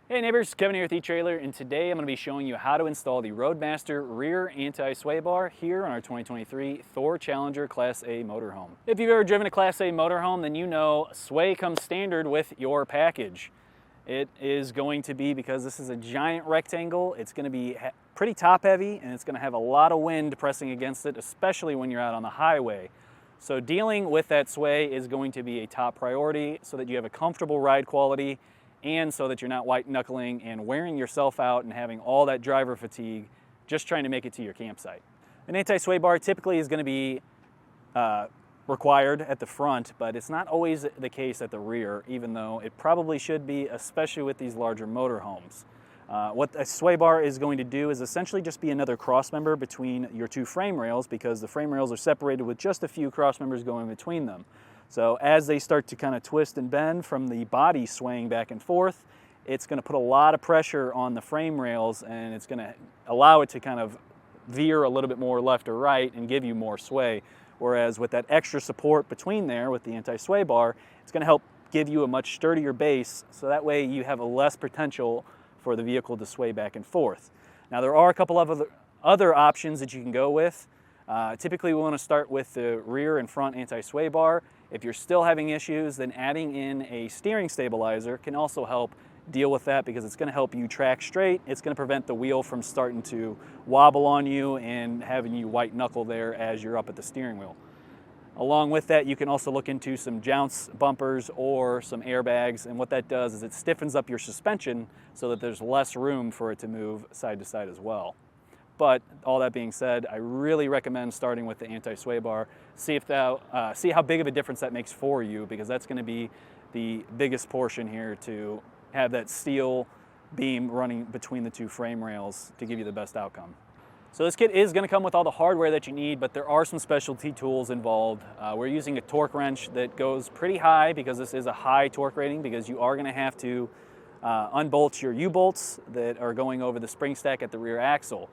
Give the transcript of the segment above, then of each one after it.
Hey neighbors, Kevin here with etrailer, and today I'm going to be showing you how to install the Roadmaster rear anti-sway bar here on our 2023 Thor Challenger Class A motorhome. If you've ever driven a Class A motorhome, then you know sway comes standard with your package. It is going to be, because this is a giant rectangle, it's going to be pretty top heavy and it's going to have a lot of wind pressing against it, especially when you're out on the highway. So dealing with that sway is going to be a top priority so that you have a comfortable ride quality and so that you're not white knuckling and wearing yourself out and having all that driver fatigue just trying to make it to your campsite. An anti-sway bar typically is going to be required at the front, but it's not always the case at the rear, even though it probably should be, especially with these larger motorhomes. What a sway bar is going to do is essentially just be another cross member between your two frame rails, because the frame rails are separated with just a few cross members going between them. So as they start to kind of twist and bend from the body swaying back and forth, it's going to put a lot of pressure on the frame rails, and it's going to allow it to kind of veer a little bit more left or right and give you more sway. Whereas with that extra support between there with the anti-sway bar, it's going to help give you a much sturdier base, so that way you have a less potential for the vehicle to sway back and forth. Now there are a couple of other options that you can go with. Typically we want to start with the rear and front anti-sway bar. If you're still having issues, then adding in a steering stabilizer can also help deal with that, because it's going to help you track straight. It's going to prevent the wheel from starting to wobble on you and having you white knuckle there as you're up at the steering wheel. Along with that, you can also look into some jounce bumpers or some airbags, and what that does is it stiffens up your suspension so that there's less room for it to move side to side as well. But all that being said, I really recommend starting with the anti-sway bar. See how big of a difference that makes for you, because that's going to be the biggest portion here, to have that steel beam running between the two frame rails to give you the best outcome. So this kit is going to come with all the hardware that you need, but there are some specialty tools involved. We're using a torque wrench that goes pretty high, because this is a high torque rating, because you are going to have to unbolt your U-bolts that are going over the spring stack at the rear axle.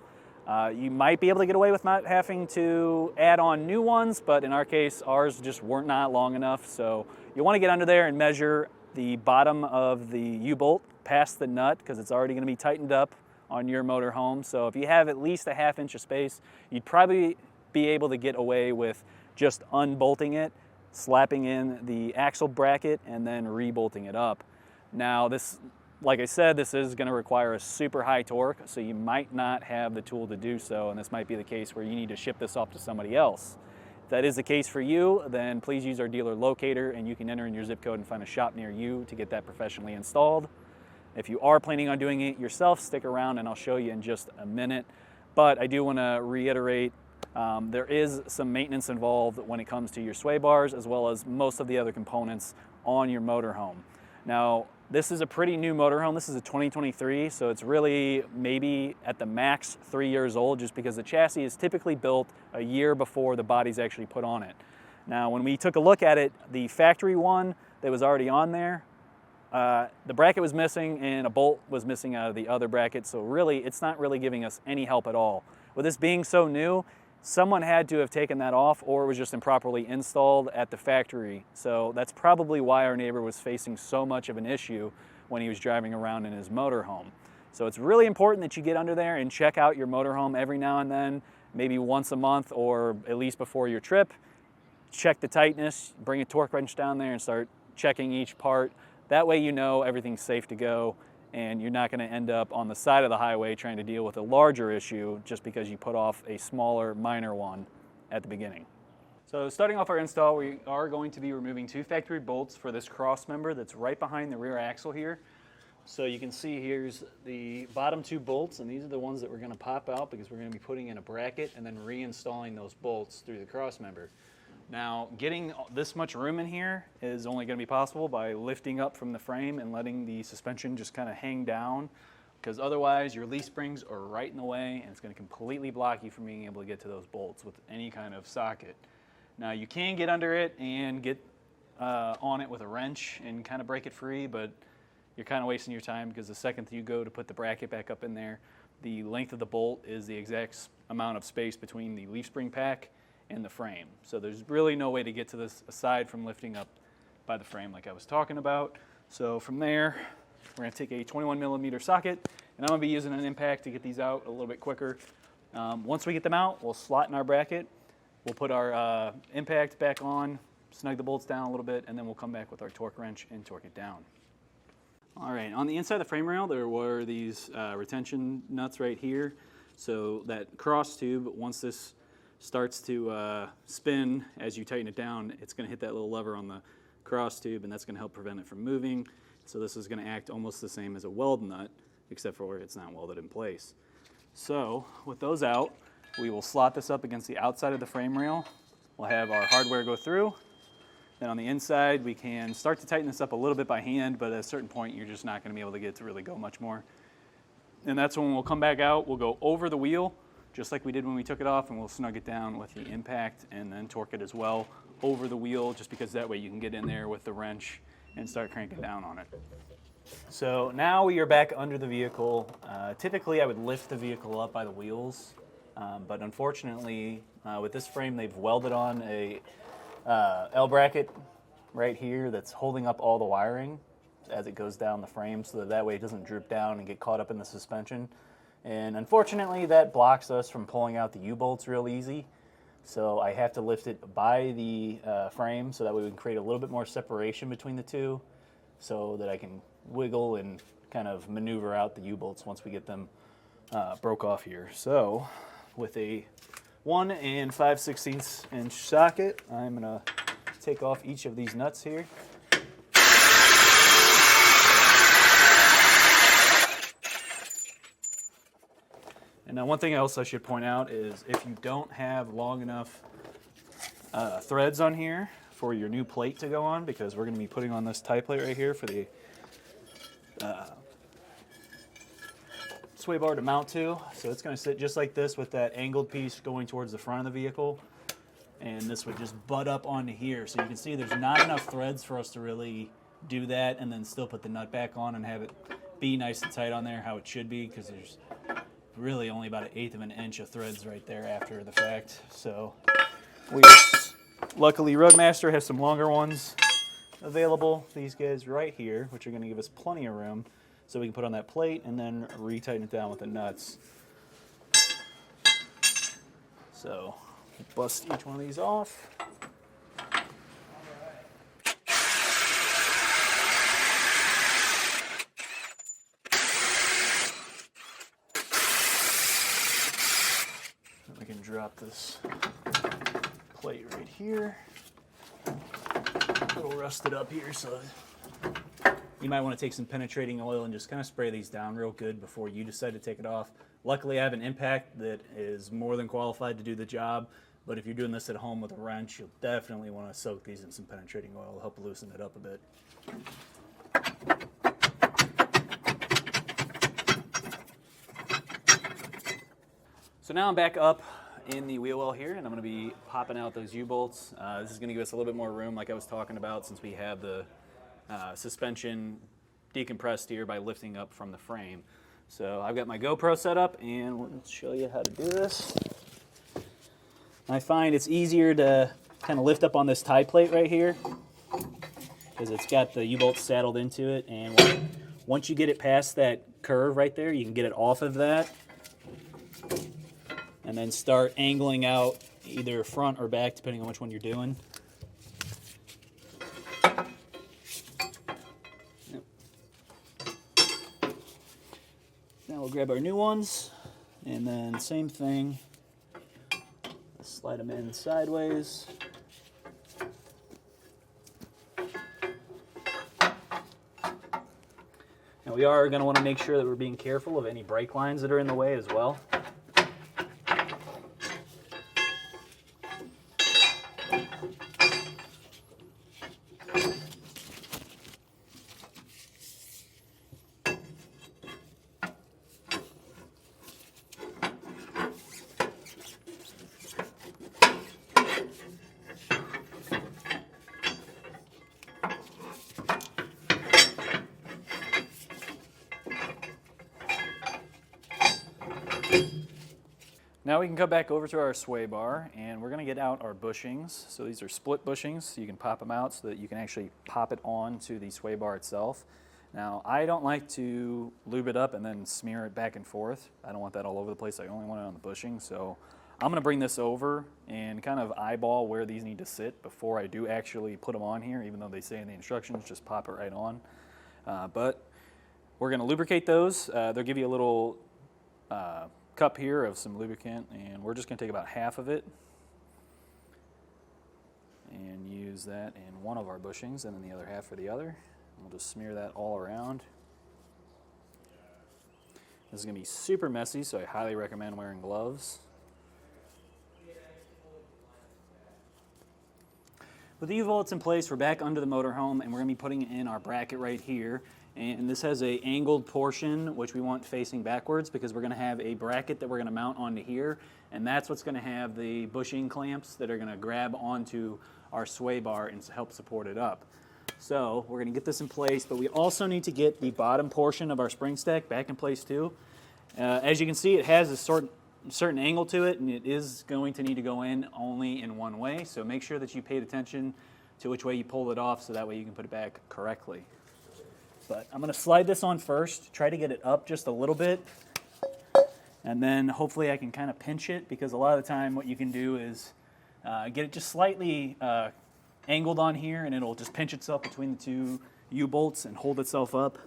You might be able to get away with not having to add on new ones, but in our case, ours just weren't not long enough. So you want to get under there and measure the bottom of the U-bolt past the nut, because it's already going to be tightened up on your motorhome. So if you have at least a ½ inch of space, you'd probably be able to get away with just unbolting it, slapping in the axle bracket, and then rebolting it up. Now this, like I said, this is going to require a super high torque, so you might not have the tool to do so, and this might be the case where you need to ship this off to somebody else. If that is the case for you, then please use our dealer locator, and you can enter in your zip code and find a shop near you to get that professionally installed. If you are planning on doing it yourself, stick around and I'll show you in just a minute. But I do want to reiterate, there is some maintenance involved when it comes to your sway bars, as well as most of the other components on your motorhome. Now, this is a pretty new motorhome. This is a 2023, so it's really maybe at the max 3 years old, just because the chassis is typically built a year before the body's actually put on it. Now, when we took a look at it, the factory one that was already on there, the bracket was missing and a bolt was missing out of the other bracket, so really it's not really giving us any help at all. With this being so new, someone had to have taken that off, or it was just improperly installed at the factory. So that's probably why our neighbor was facing so much of an issue when he was driving around in his motorhome. So it's really important that you get under there and check out your motorhome every now and then, maybe once a month or at least before your trip. Check the tightness, bring a torque wrench down there and start checking each part. That way you know everything's safe to go, and you're not going to end up on the side of the highway trying to deal with a larger issue just because you put off a smaller, minor one at the beginning. So starting off our install, we are going to be removing two factory bolts for this cross member that's right behind the rear axle here. So you can see here's the bottom two bolts, and these are the ones that we're going to pop out, because we're going to be putting in a bracket and then reinstalling those bolts through the cross member. Now, getting this much room in here is only going to be possible by lifting up from the frame and letting the suspension just kind of hang down, because otherwise your leaf springs are right in the way and it's going to completely block you from being able to get to those bolts with any kind of socket. Now, you can get under it and get on it with a wrench and kind of break it free, but you're kind of wasting your time, because the second that you go to put the bracket back up in there, the length of the bolt is the exact amount of space between the leaf spring pack and the frame. So there's really no way to get to this aside from lifting up by the frame like I was talking about. So from there, We're going to take a 21mm socket, and I'm going to be using an impact to get these out a little bit quicker. Once we get them out, we'll slot in our bracket. We'll put our impact back on, snug the bolts down a little bit, and then we'll come back with our torque wrench and torque it down. All right, on the inside of the frame rail, there were these retention nuts right here. So that cross tube, once this starts to spin, as you tighten it down, it's going to hit that little lever on the cross tube, and that's going to help prevent it from moving. So this is going to act almost the same as a weld nut, except for it's not welded in place. So with those out, we will slot this up against the outside of the frame rail. We'll have our hardware go through. Then on the inside, we can start to tighten this up a little bit by hand, but at a certain point, you're just not going to be able to get it to really go much more. And that's when we'll come back out. We'll go over the wheel, just like we did when we took it off, and we'll snug it down with the impact and then torque it as well over the wheel, just because that way you can get in there with the wrench and start cranking down on it. So now we are back under the vehicle. Typically I would lift the vehicle up by the wheels, but unfortunately with this frame they've welded on a L bracket right here that's holding up all the wiring as it goes down the frame, so that way it doesn't droop down and get caught up in the suspension. And unfortunately that blocks us from pulling out the U-bolts real easy. So I have to lift it by the frame so that way we can create a little bit more separation between the two so that I can wiggle and kind of maneuver out the U-bolts once we get them broke off here. So with a 1 5/16 inch socket, I'm going to take off each of these nuts here. And now one thing else I should point out is if you don't have long enough threads on here for your new plate to go on, because we're going to be putting on this tie plate right here for the sway bar to mount to. So it's going to sit just like this with that angled piece going towards the front of the vehicle. And this would just butt up onto here. So you can see there's not enough threads for us to really do that and then still put the nut back on and have it be nice and tight on there how it should be, because there's really only about 1/8 of an inch of threads right there after the fact. So luckily Roadmaster has some longer ones available, these guys right here, which are going to give us plenty of room so we can put on that plate and then retighten it down with the nuts. So bust each one of these off. We can drop this plate right here. A little rusted up here, so you might want to take some penetrating oil and just kind of spray these down real good before you decide to take it off. Luckily I have an impact that is more than qualified to do the job, but if you're doing this at home with a wrench, you'll definitely want to soak these in some penetrating oil to help loosen it up a bit. So now I'm back up in the wheel well here, and I'm going to be popping out those U-bolts. This is going to give us a little bit more room like I was talking about, since we have the suspension decompressed here by lifting up from the frame. So I've got my GoPro set up, and let's show you how to do this. I find it's easier to kind of lift up on this tie plate right here because it's got the U-bolts saddled into it, and once you get it past that curve right there, you can get it off of that and then start angling out either front or back depending on which one you're doing. Yep. Now we'll grab our new ones, and then same thing, slide them in sideways. Now we are going to want to make sure that we're being careful of any brake lines that are in the way as well. Now we can come back over to our sway bar, and we're going to get out our bushings. So these are split bushings, so you can pop them out so that you can actually pop it on to the sway bar itself. Now, I don't like to lube it up and then smear it back and forth. I don't want that all over the place. I only want it on the bushing. So I'm going to bring this over and kind of eyeball where these need to sit before I do actually put them on here, even though they say in the instructions, just pop it right on. But we're going to lubricate those. They'll give you a little cup here of some lubricant, and we're just going to take about half of it and use that in one of our bushings and then the other half for the other. We'll just smear that all around. This is going to be super messy, so I highly recommend wearing gloves. With the U-bolts in place, we're back under the motorhome, and we're going to be putting in our bracket right here. And this has a angled portion, which we want facing backwards, because we're going to have a bracket that we're going to mount onto here, and that's what's going to have the bushing clamps that are going to grab onto our sway bar and help support it up. So we're going to get this in place, but we also need to get the bottom portion of our spring stack back in place too. As you can see, it has a certain angle to it, and it is going to need to go in only in one way. So make sure that you paid attention to which way you pull it off, so that way you can put it back correctly. But I'm going to slide this on first, try to get it up just a little bit, and then hopefully I can kind of pinch it, because a lot of the time what you can do is get it just slightly angled on here, and it'll just pinch itself between the two U-bolts and hold itself up.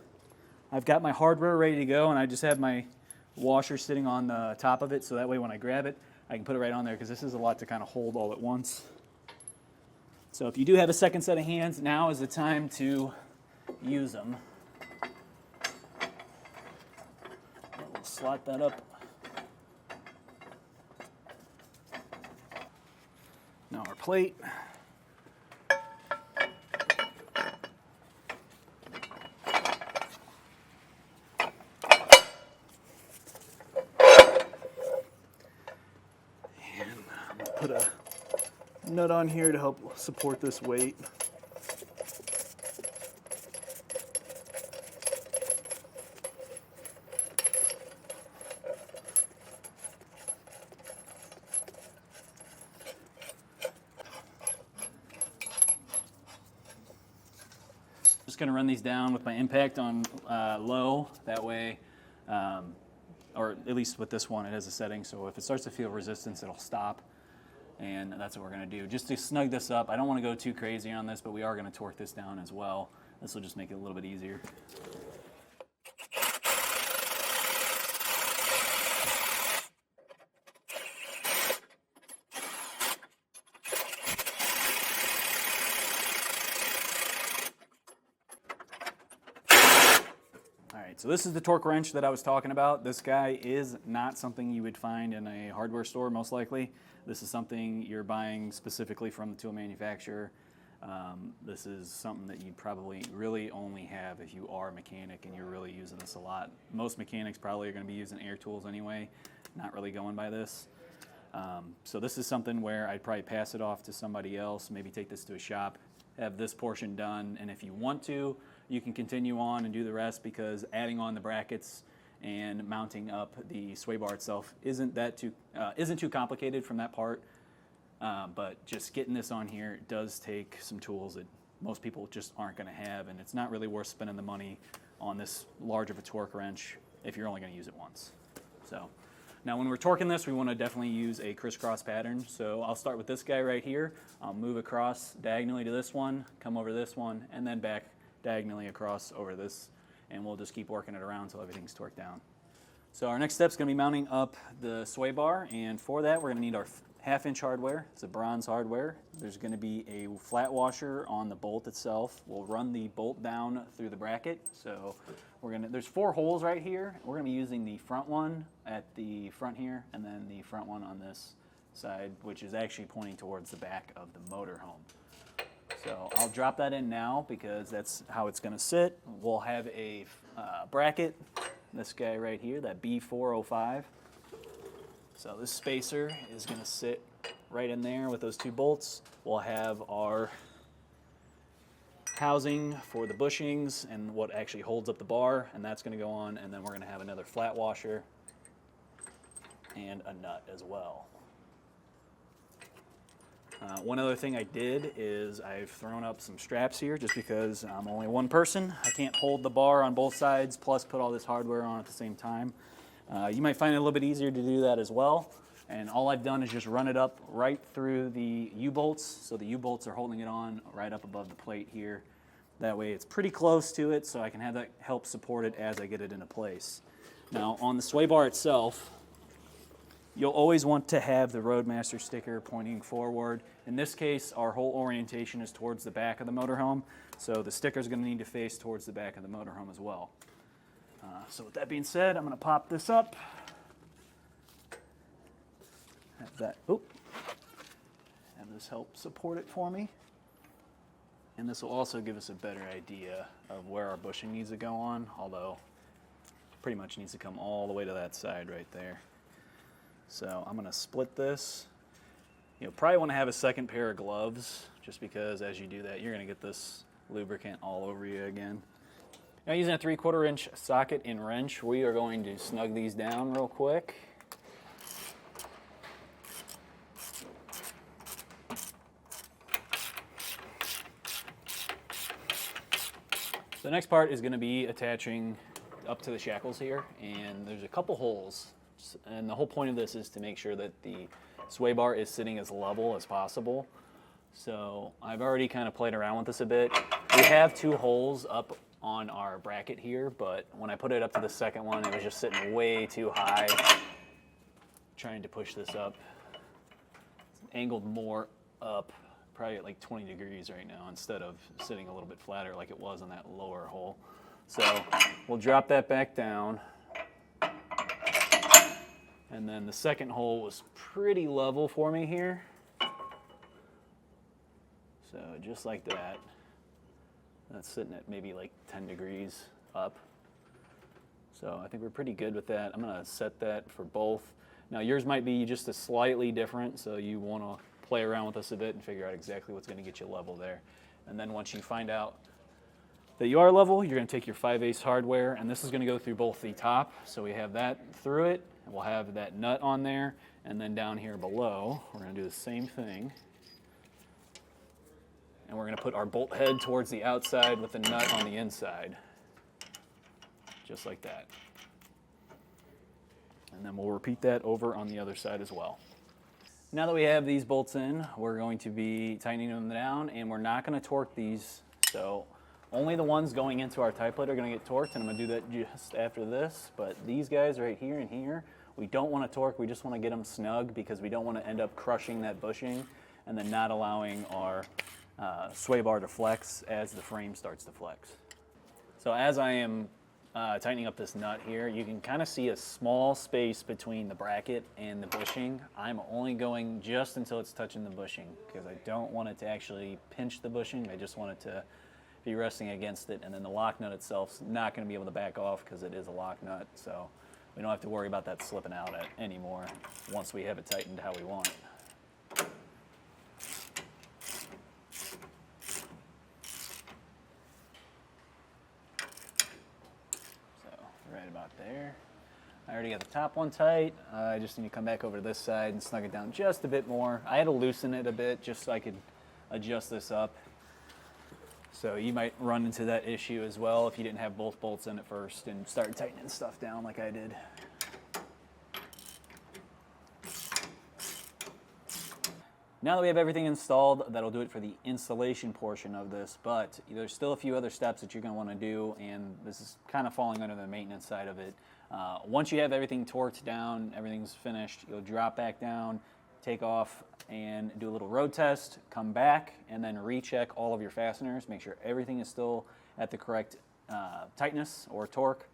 I've got my hardware ready to go, and I just have my washer sitting on the top of it, so that way when I grab it, I can put it right on there, because this is a lot to kind of hold all at once. So if you do have a second set of hands, now is the time to use them. We'll slot that up. Now our plate. Put a nut on here to help support this weight. Just going to run these down with my impact on low, that way, or at least with this one, it has a setting, so if it starts to feel resistance, it'll stop. And that's what we're going to do. Just to snug this up, I don't want to go too crazy on this, but we are going to torque this down as well. This will just make it a little bit easier. Alright, so this is the torque wrench that I was talking about. This guy is not something you would find in a hardware store, most likely. This is something you're buying specifically from the tool manufacturer. This is something that you'd probably really only have if you are a mechanic and you're really using this a lot. Most mechanics probably are going to be using air tools anyway, not really going by this. So this is something where I'd probably pass it off to somebody else, maybe take this to a shop, have this portion done, and if you want to, you can continue on and do the rest, because adding on the brackets and mounting up the sway bar itself isn't too complicated from that part. But just getting this on here does take some tools that most people just aren't going to have, and it's not really worth spending the money on this large of a torque wrench if you're only going to use it once. So now when we're torquing this, we want to definitely use a crisscross pattern. So I'll start with this guy right here. I'll move across diagonally to this one, come over this one, and then back diagonally across over this, and we'll just keep working it around until everything's torqued down. So our next step is going to be mounting up the sway bar, and for that we're going to need our half-inch hardware. It's a bronze hardware. There's going to be a flat washer on the bolt itself. We'll run the bolt down through the bracket. So there's 4 holes right here. We're going to be using the front one at the front here, and then the front one on this side, which is actually pointing towards the back of the motorhome. So I'll drop that in now because that's how it's going to sit. We'll have a bracket, this guy right here, that B405. So this spacer is going to sit right in there with those 2 bolts. We'll have our housing for the bushings and what actually holds up the bar, and that's going to go on, and then we're going to have another flat washer and a nut as well. One other thing I did is I've thrown up some straps here just because I'm only one person. I can't hold the bar on both sides plus put all this hardware on at the same time. You might find it a little bit easier to do that as well. And all I've done is just run it up right through the U-bolts. So the U-bolts are holding it on right up above the plate here. That way it's pretty close to it, so I can have that help support it as I get it into place. Now on the sway bar itself, you'll always want to have the Roadmaster sticker pointing forward. In this case, our whole orientation is towards the back of the motorhome, so the sticker is going to need to face towards the back of the motorhome as well. So with that being said, I'm going to pop this up. Have this help support it for me. And this will also give us a better idea of where our bushing needs to go on, although pretty much needs to come all the way to that side right there. So I'm going to split this. You'll probably want to have a second pair of gloves, just because as you do that, you're going to get this lubricant all over you again. Now using a 3/4 inch socket and wrench, we are going to snug these down real quick. The next part is going to be attaching up to the shackles here, and there's a couple holes, and the whole point of this is to make sure that the sway bar is sitting as level as possible. So I've already kind of played around with this a bit. We have 2 holes up on our bracket here, but when I put it up to the second one, it was just sitting way too high. Trying to push this up. It's angled more up, probably at like 20 degrees right now, instead of sitting a little bit flatter like it was on that lower hole. So we'll drop that back down. And then the second hole was pretty level for me here. So just like that. That's sitting at maybe like 10 degrees up. So I think we're pretty good with that. I'm gonna set that for both. Now yours might be just a slightly different, so you wanna play around with this a bit and figure out exactly what's gonna get you level there. And then once you find out that you are level, you're gonna take your 5/8 hardware, and this is gonna go through both the top, so we have that through it, and we'll have that nut on there, and then down here below, we're gonna do the same thing. And we're gonna put our bolt head towards the outside with the nut on the inside. Just like that. And then we'll repeat that over on the other side as well. Now that we have these bolts in, we're going to be tightening them down, and we're not gonna torque these. So only the ones going into our tie plate are gonna get torqued, and I'm gonna do that just after this. But these guys right here and here, we don't wanna torque, we just wanna get them snug because we don't wanna end up crushing that bushing and then not allowing our sway bar to flex as the frame starts to flex. So as I am tightening up this nut here, you can kind of see a small space between the bracket and the bushing. I'm only going just until it's touching the bushing because I don't want it to actually pinch the bushing. I just want it to be resting against it, and then the lock nut itself's not going to be able to back off because it is a lock nut, so we don't have to worry about that slipping out anymore once we have it tightened how we want. Right about there. I already got the top one tight. I just need to come back over to this side and snug it down just a bit more. I had to loosen it a bit just so I could adjust this up. So you might run into that issue as well if you didn't have both bolts in at first and start tightening stuff down like I did. Now that we have everything installed, that'll do it for the installation portion of this, but there's still a few other steps that you're going to want to do, and this is kind of falling under the maintenance side of it. Once you have everything torqued down, everything's finished, you'll drop back down, take off, and do a little road test, come back, and then recheck all of your fasteners, make sure everything is still at the correct tightness or torque,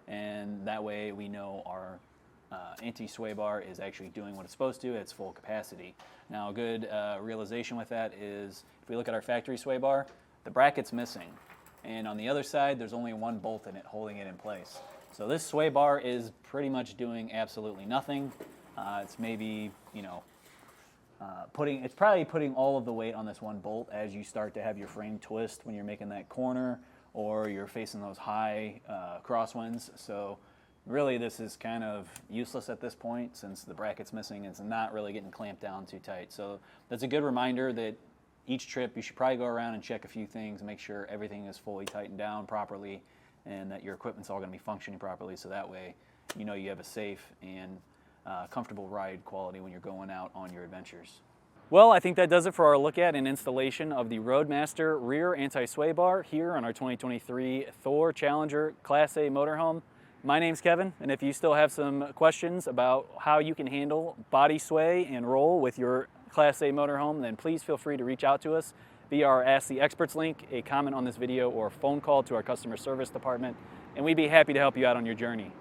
and that way we know our anti-sway bar is actually doing what it's supposed to at its full capacity. Now a good realization with that is if we look at our factory sway bar, the bracket's missing, and on the other side there's only one bolt in it holding it in place. So this sway bar is pretty much doing absolutely nothing. It's maybe, you know, it's probably putting all of the weight on this one bolt as you start to have your frame twist when you're making that corner or you're facing those high crosswinds. So Really, this is kind of useless at this point since the bracket's missing and it's not really getting clamped down too tight. So that's a good reminder that each trip you should probably go around and check a few things, make sure everything is fully tightened down properly and that your equipment's all going to be functioning properly, so that way you know you have a safe and comfortable ride quality when you're going out on your adventures. Well, I think that does it for our look at and installation of the Roadmaster rear anti-sway bar here on our 2023 Thor Challenger Class A motorhome. My name's Kevin, and if you still have some questions about how you can handle body sway and roll with your Class A motorhome, then please feel free to reach out to us via our Ask the Experts link, a comment on this video, or a phone call to our customer service department, and we'd be happy to help you out on your journey.